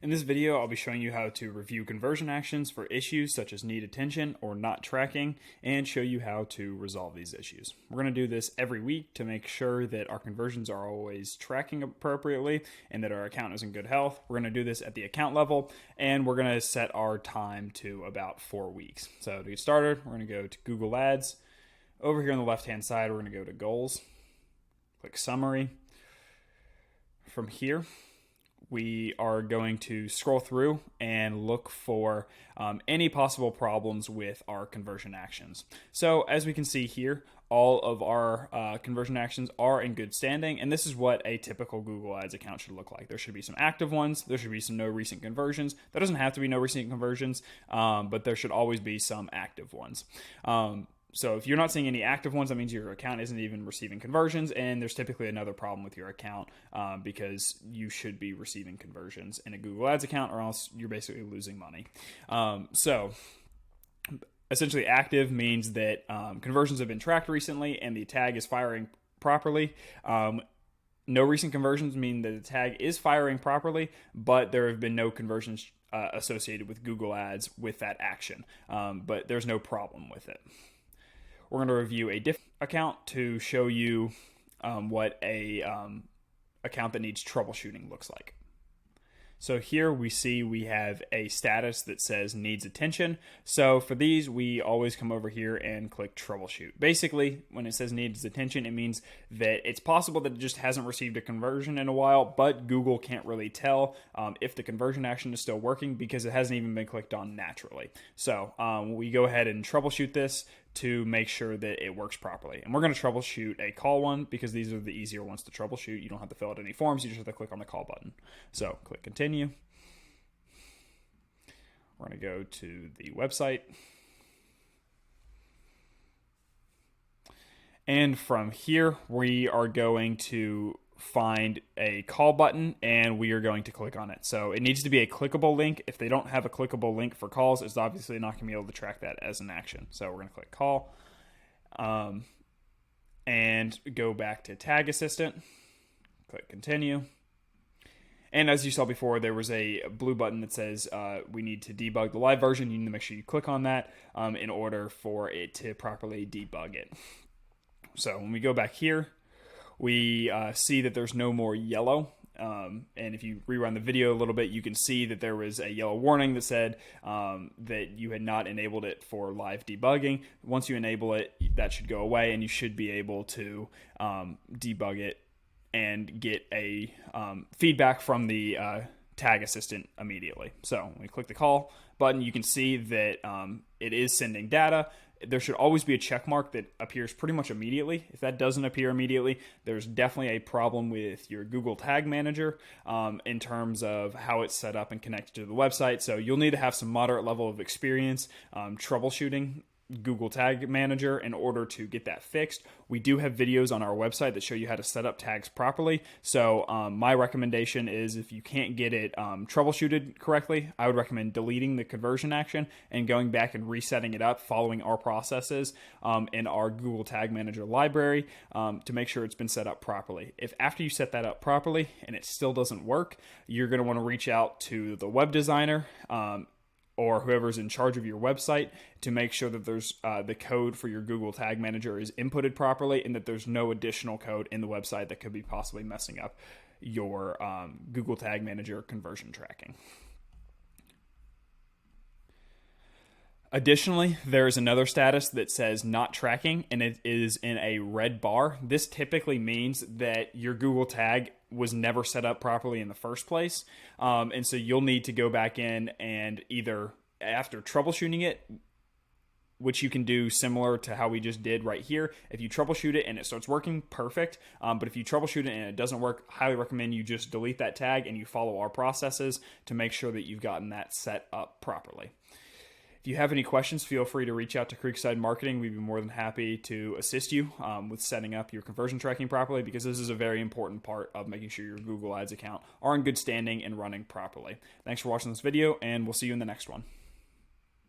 In this video, I'll be showing you how to review conversion actions for issues such as need attention or not tracking, and show you how to resolve these issues. We're going to do this every week to make sure that our conversions are always tracking appropriately and that our account is in good health. We're going to do this at the account level, and we're going to set our time to about 4 weeks. So to get started, we're going to go to Google Ads. Over here on the left-hand side, we're going to go to Goals, click Summary. From here, we are going to scroll through and look for any possible problems with our conversion actions. So as we can see here, all of our conversion actions are in good standing, and this is what a typical Google Ads account should look like. There should be some active ones, there should be some no recent conversions. There doesn't have to be no recent conversions, but there should always be some active ones. So if you're not seeing any active ones, that means your account isn't even receiving conversions, and there's typically another problem with your account because you should be receiving conversions in a Google Ads account, or else you're basically losing money. So essentially active means that conversions have been tracked recently and the tag is firing properly. No recent conversions mean that the tag is firing properly, but there have been no conversions associated with Google Ads with that action, but there's no problem with it. We're going to review a different account to show you what a account that needs troubleshooting looks like. So here we see we have a status that says needs attention. So for these, we always come over here and click troubleshoot. Basically, when it says needs attention, it means that it's possible that it just hasn't received a conversion in a while, but Google can't really tell if the conversion action is still working because it hasn't even been clicked on naturally. So we go ahead and troubleshoot this to make sure that it works properly. And we're going to troubleshoot a call one because these are the easier ones to troubleshoot. You don't have to fill out any forms. You just have to click on the call button. So click continue. We're going to go to the website. And from here, we are going to find a call button and we are going to click on it. So it needs to be a clickable link. If they don't have a clickable link for calls, it's obviously not going to be able to track that as an action. So we're going to click call and go back to Tag Assistant, click continue. And as you saw before, there was a blue button that says we need to debug the live version. You need to make sure you click on that in order for it to properly debug it. So when we go back here, we see that there's no more yellow. And if you rerun the video a little bit, you can see that there was a yellow warning that said that you had not enabled it for live debugging. Once you enable it, that should go away, and you should be able to debug it and get a feedback from the Tag Assistant immediately. So when we click the call button, you can see that it is sending data. There should always be a check mark that appears pretty much immediately. If that doesn't appear immediately, there's definitely a problem with your Google Tag Manager in terms of how it's set up and connected to the website. So you'll need to have some moderate level of experience troubleshooting Google Tag Manager in order to get that fixed. We do have videos on our website that show you how to set up tags properly. So my recommendation is if you can't get it troubleshooted correctly, I would recommend deleting the conversion action and going back and resetting it up following our processes in our Google Tag Manager library to make sure it's been set up properly. If after you set that up properly and it still doesn't work, you're going to want to reach out to the web designer or whoever's in charge of your website to make sure that there's the code for your Google Tag Manager is inputted properly and that there's no additional code in the website that could be possibly messing up your Google Tag Manager conversion tracking. Additionally, there is another status that says not tracking, and it is in a red bar. This typically means that your Google tag was never set up properly in the first place. And so you'll need to go back in and either after troubleshooting it, which you can do similar to how we just did right here. If you troubleshoot it and it starts working, perfect. But if you troubleshoot it and it doesn't work, highly recommend you just delete that tag and you follow our processes to make sure that you've gotten that set up properly. If you have any questions, feel free to reach out to Creekside Marketing. We'd be more than happy to assist you with setting up your conversion tracking properly, because this is a very important part of making sure your Google Ads account are in good standing and running properly. Thanks for watching this video, and we'll see you in the next one.